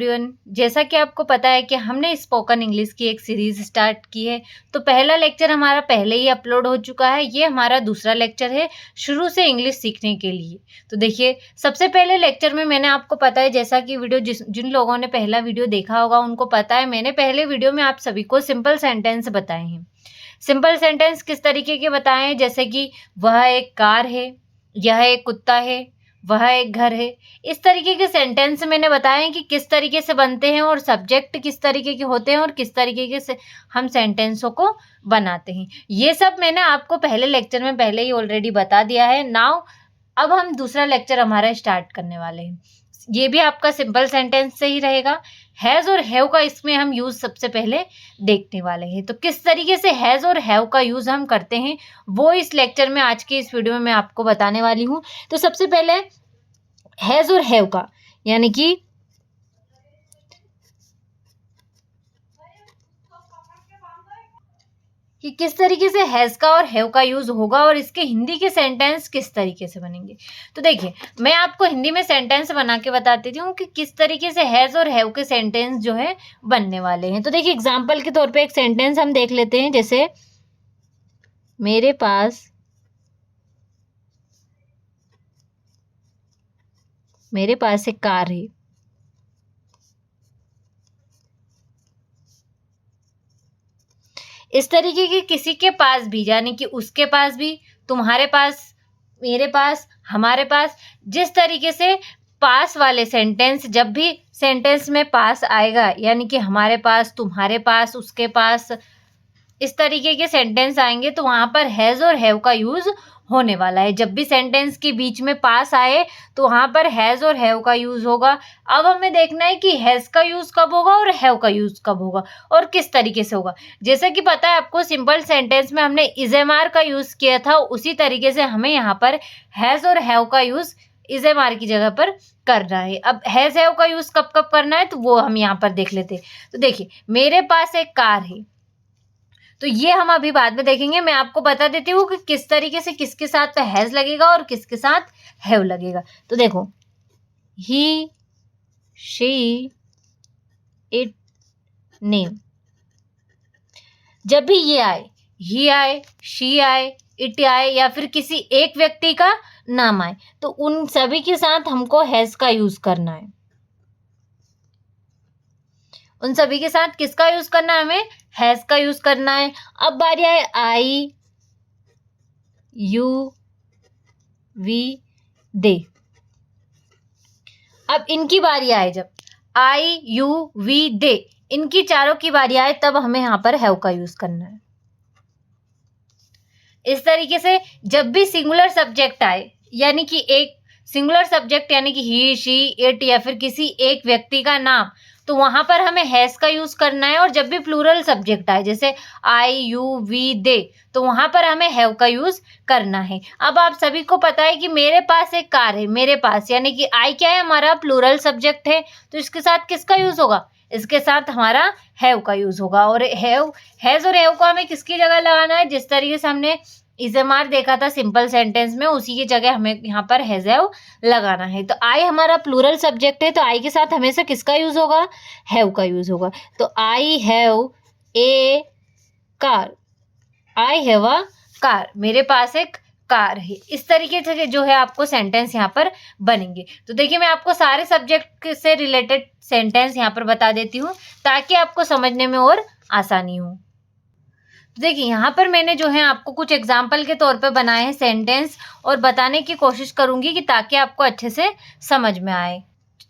Everyone, जैसा कि आपको पता है कि हमने स्पोकन इंग्लिश की एक सीरीज स्टार्ट की है। तो पहला लेक्चर हमारा पहले ही अपलोड हो चुका है। ये हमारा दूसरा लेक्चर है शुरू से इंग्लिश सीखने के लिए। तो देखिए, सबसे पहले लेक्चर में मैंने आपको पता है, जैसा कि जिन लोगों ने पहला वीडियो देखा होगा उनको पता है, मैंने पहले वीडियो में आप सभी को सिंपल सेंटेंस बताए हैं। सिंपल सेंटेंस किस तरीके के बताए हैं, जैसे कि वह एक कार है, यह एक कुत्ता है, वह एक घर है। इस तरीके के सेंटेंस मैंने बताए हैं कि किस तरीके से बनते हैं और सब्जेक्ट किस तरीके के होते हैं और किस तरीके के से हम सेंटेंसों को बनाते हैं। ये सब मैंने आपको पहले लेक्चर में पहले ही ऑलरेडी बता दिया है। नाउ अब हम दूसरा लेक्चर हमारा स्टार्ट करने वाले हैं। ये भी आपका सिंपल सेंटेंस से ही रहेगा। हैज़ और हैव का इसमें हम यूज़ सबसे पहले देखने वाले हैं। तो किस तरीके से हैज़ और हैव का यूज़ हम करते हैं वो इस लेक्चर में, आज के इस वीडियो में मैं आपको बताने वाली हूँ। तो सबसे पहले हैज़ और हैव का, यानी कि किस तरीके से हैज़ का और हैव का यूज़ होगा और इसके हिंदी के सेंटेंस किस तरीके से बनेंगे। तो देखिए, मैं आपको हिंदी में सेंटेंस बना के बताती हूँ कि किस तरीके से हैज़ और हैव के सेंटेंस जो है बनने वाले हैं। तो देखिए, एग्जाम्पल के तौर पे एक सेंटेंस हम देख लेते हैं, जैसे मेरे पास एक कार है। इस तरीके के किसी के पास भी, यानी कि उसके पास भी, तुम्हारे पास, मेरे पास, हमारे पास, जिस तरीके से पास वाले सेंटेंस, जब भी सेंटेंस में पास आएगा, यानी कि हमारे पास, तुम्हारे पास, उसके पास, इस तरीके के सेंटेंस आएंगे तो वहां पर हैज़ और हैव का यूज होने वाला है। जब भी सेंटेंस के बीच में पास आए तो वहां पर हैज़ और हैव का यूज होगा। अब हमें देखना है कि हैज़ का यूज कब होगा और हैव का यूज कब होगा और किस तरीके से होगा। जैसे कि पता है आपको, सिंपल सेंटेंस में हमने इज़ेमार का यूज किया था, उसी तरीके से हमें यहाँ पर हैज़ और हैव का यूज इज़ेमार की जगह पर करना है। अब हैज़ हैव का यूज कब कब करना है तो वो हम यहाँ पर देख लेते हैं। तो देखिए, मेरे पास एक कार है, तो ये हम अभी बाद में देखेंगे। मैं आपको बता देती हूँ कि किस तरीके से किसके साथ हैज लगेगा और किसके साथ हैव लगेगा। तो देखो, ही, शी, इट, नेम, जब भी ये आए, ही आए, शी आए, इट आए या फिर किसी एक व्यक्ति का नाम आए, तो उन सभी के साथ हमको हैज का यूज करना है। उन सभी के साथ किसका यूज करना है? हमें हैज का यूज करना है। अब बारी आए आई, यू, वी, दे। अब इनकी बारी आए, जब आई, यू, वी, दे, इनकी चारों की बारी आए, तब हमें यहां पर हैव का यूज करना है। इस तरीके से जब भी सिंगुलर सब्जेक्ट आए, यानी कि एक सिंगुलर सब्जेक्ट, यानी कि ही, शी, इट या फिर किसी एक व्यक्ति का नाम, तो वहां पर हमें हैज का यूज करना है। और जब भी प्लूरल सब्जेक्ट आए, जैसे आई, यू, वी, दे, तो वहां पर हमें हैव का यूज करना है। अब आप सभी को पता है कि मेरे पास एक कार है, मेरे पास, यानी कि आई क्या है? हमारा प्लूरल सब्जेक्ट है, तो इसके साथ किसका यूज होगा? इसके साथ हमारा हैव का यूज होगा। और हैव, हैज और हैव को हमें किसकी जगह लगाना है? जिस तरीके से हमने इज़ेमार देखा था सिंपल सेंटेंस में, उसी की जगह हमें यहाँ पर हैज हैव लगाना है। तो आई हमारा प्लूरल सब्जेक्ट है, तो आई के साथ हमेशा किसका यूज होगा? हैव का यूज होगा। तो I have a car, I have a car, मेरे पास एक कार है। इस तरीके से जो है आपको सेंटेंस यहाँ पर बनेंगे। तो देखिए, मैं आपको सारे सब्जेक्ट से रिलेटेड सेंटेंस यहाँ पर बता देती हूँ ताकि आपको समझने में और आसानी हो। तो देखिए, यहाँ पर मैंने जो है आपको कुछ एग्जाम्पल के तौर पे बनाए हैं सेंटेंस, और बताने की कोशिश करूंगी कि ताकि आपको अच्छे से समझ में आए।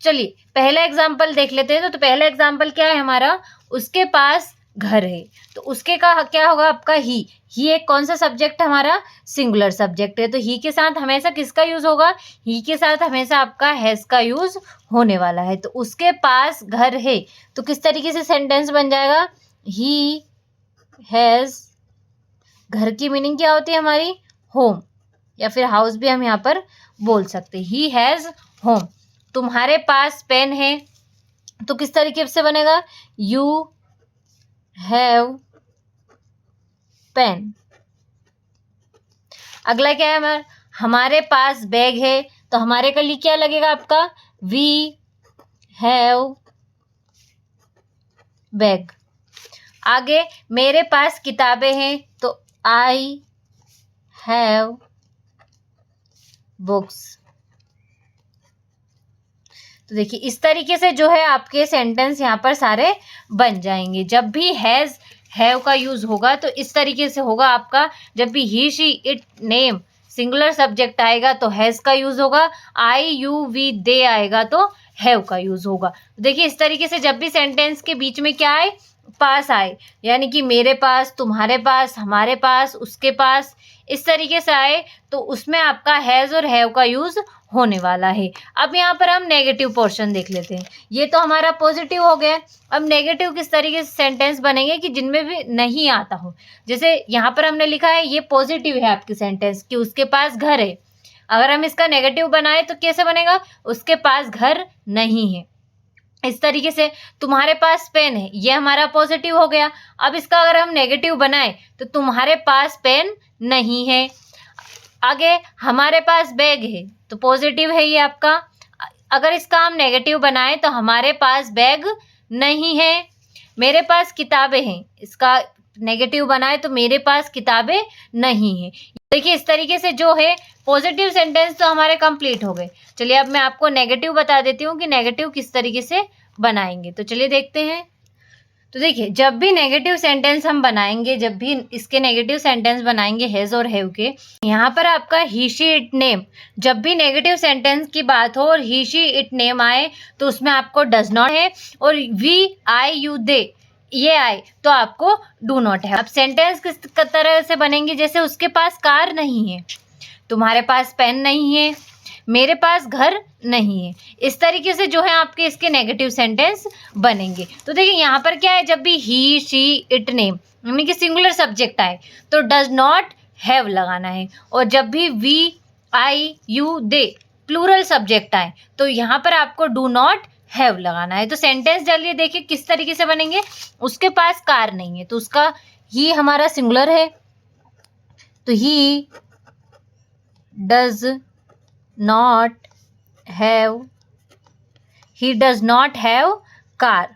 चलिए पहला एग्जाम्पल देख लेते हैं। तो पहला एग्जाम्पल क्या है हमारा? उसके पास घर है। तो उसके का क्या होगा आपका? ही एक कौन सा सब्जेक्ट हमारा? सिंगुलर सब्जेक्ट है। तो ही के साथ हमेशा किसका यूज होगा? ही के साथ हमेशा आपका हैज का यूज होने वाला है। तो उसके पास घर है, तो किस तरीके से सेंटेंस बन जाएगा? ही हैज, घर की मीनिंग क्या होती है हमारी? होम, या फिर हाउस भी हम यहाँ पर बोल सकते हैं। He has home. तुम्हारे पास पेन है, तो किस तरीके से बनेगा? You have pen. अगला क्या है? हमारे पास बैग है, तो हमारे के लिए क्या लगेगा आपका? We have bag. आगे मेरे पास किताबें हैं तो आई हैव बुक्स। तो देखिए इस तरीके से जो है आपके सेंटेंस यहाँ पर सारे बन जाएंगे। जब भी हैज़ हैव का यूज होगा तो इस तरीके से होगा आपका। जब भी he she it name singular subject आएगा तो हैज़ का यूज होगा, आई यू वी दे आएगा तो हैव का यूज होगा। देखिए इस तरीके से जब भी सेंटेंस के बीच में क्या आए, पास आए, यानी कि मेरे पास, तुम्हारे पास, हमारे पास, उसके पास, इस तरीके से आए तो उसमें आपका हैज़ और हैव का यूज होने वाला है। अब यहाँ पर हम नेगेटिव पोर्शन देख लेते हैं। ये तो हमारा पॉजिटिव हो गया। अब नेगेटिव किस तरीके से सेंटेंस बनेंगे कि जिनमें भी नहीं आता हो। जैसे यहाँ पर हमने लिखा है ये पॉजिटिव है आपकी सेंटेंस कि उसके पास घर है। अगर हम इसका नेगेटिव बनाए तो कैसे बनेगा, उसके पास घर नहीं है। इस तरीके से तुम्हारे पास पेन है, ये हमारा पॉजिटिव हो गया। अब इसका अगर हम नेगेटिव बनाए तो तुम्हारे पास पेन नहीं है। आगे हमारे पास बैग है तो पॉजिटिव है ये आपका। अगर इसका हम नेगेटिव बनाए तो हमारे पास बैग नहीं है। मेरे पास किताबें हैं, इसका नेगेटिव बनाए तो मेरे पास किताबें नहीं है। देखिए इस तरीके से जो है पॉजिटिव सेंटेंस तो हमारे कंप्लीट हो गए। चलिए अब मैं आपको नेगेटिव बता देती हूँ कि नेगेटिव किस तरीके से बनाएंगे। तो चलिए देखते हैं। तो देखिए जब भी नेगेटिव सेंटेंस हम बनाएंगे, जब भी इसके नेगेटिव सेंटेंस बनाएंगे हैज़ और हैव के, यहाँ पर आपका ही शी इट नेम, जब भी नेगेटिव सेंटेंस की बात हो और ही शी इट नेम आए तो उसमें आपको डज नॉट है, और वी आई यू दे ये आए तो आपको डू नॉट है। अब सेंटेंस किस तरह से बनेंगे, जैसे उसके पास कार नहीं है, तुम्हारे पास पेन नहीं है, मेरे पास घर नहीं है। इस तरीके से जो है आपके इसके नेगेटिव सेंटेंस बनेंगे। तो देखिए यहाँ पर क्या है, जब भी ही शी इट नेम यानी कि सिंगुलर सब्जेक्ट आए तो डज नॉट हैव लगाना है, और जब भी we I you they plural subject आए तो यहाँ पर आपको डू नॉट हैव लगाना है। तो सेंटेंस जल्दी देखिए किस तरीके से बनेंगे। उसके पास कार नहीं है तो उसका ही हमारा सिंगुलर है, तो he does not have, he does not have car.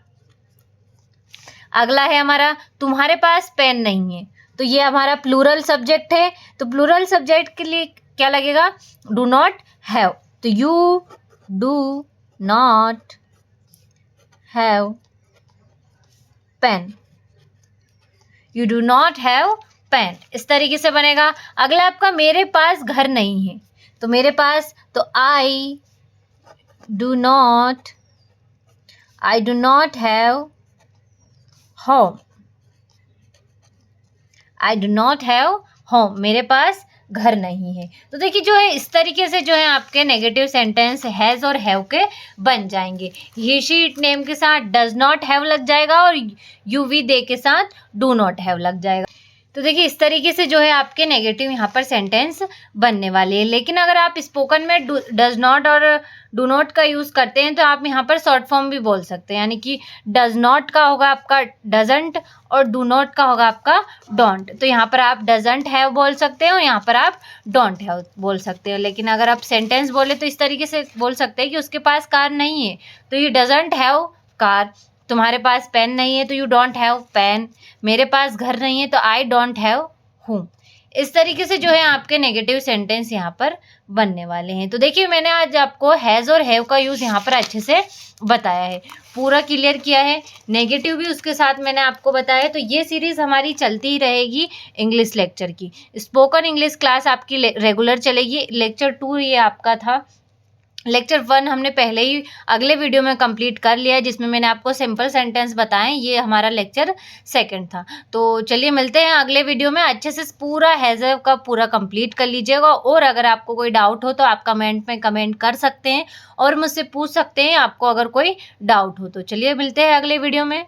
अगला है हमारा तुम्हारे पास पेन नहीं है, तो ये हमारा प्लूरल सब्जेक्ट है, तो प्लूरल सब्जेक्ट के लिए क्या लगेगा, डू नॉट हैव। तो you do not have pen, you do not have pen, इस तरीके से बनेगा। अगला आपका मेरे पास घर नहीं है, तो मेरे पास तो I do not have home, I do not have home, मेरे पास घर नहीं है। तो देखिए जो है इस तरीके से जो है आपके नेगेटिव सेंटेंस हैज़ और हैव के बन जाएंगे। ही शी इट नेम के साथ डज नॉट हैव लग जाएगा और यू वी दे के साथ डू नॉट हैव लग जाएगा। तो देखिए इस तरीके से जो है आपके नेगेटिव यहाँ पर सेंटेंस बनने वाले हैं। लेकिन अगर आप स्पोकन में डज नॉट और डू नॉट का यूज़ करते हैं तो आप यहाँ पर शॉर्ट फॉर्म भी बोल सकते हैं, यानी कि डज नॉट का होगा आपका डजंट और डू नॉट का होगा आपका डोंट। तो यहाँ पर आप डजंट हैव बोल सकते हैं और यहाँ पर आप डोंट हैव बोल सकते हो। लेकिन अगर आप सेंटेंस बोले तो इस तरीके से बोल सकते हैं कि उसके पास कार नहीं है तो ये डजंट हैव कार, तुम्हारे पास पेन नहीं है तो यू डोंट हैव पेन, मेरे पास घर नहीं है तो आई डोंट हैव होम। इस तरीके से जो है आपके नेगेटिव सेंटेंस यहाँ पर बनने वाले हैं। तो देखिए मैंने आज आपको हैज़ और हैव का यूज़ यहाँ पर अच्छे से बताया है, पूरा क्लियर किया है, नेगेटिव भी उसके साथ मैंने आपको बताया है। तो ये सीरीज़ हमारी चलती ही रहेगी इंग्लिश लेक्चर की। स्पोकन इंग्लिश क्लास आपकी रेगुलर चलेगी। लेक्चर 2 ये आपका था। लेक्चर 1 हमने पहले ही अगले वीडियो में कंप्लीट कर लिया है, जिसमें मैंने आपको सिंपल सेंटेंस बताएं। ये हमारा लेक्चर 2 था। तो चलिए मिलते हैं अगले वीडियो में। अच्छे से पूरा हैज़ का पूरा कंप्लीट कर लीजिएगा, और अगर आपको कोई डाउट हो तो आप कमेंट में कमेंट कर सकते हैं और मुझसे पूछ सकते हैं आपको अगर कोई डाउट हो तो। चलिए मिलते हैं अगले वीडियो में।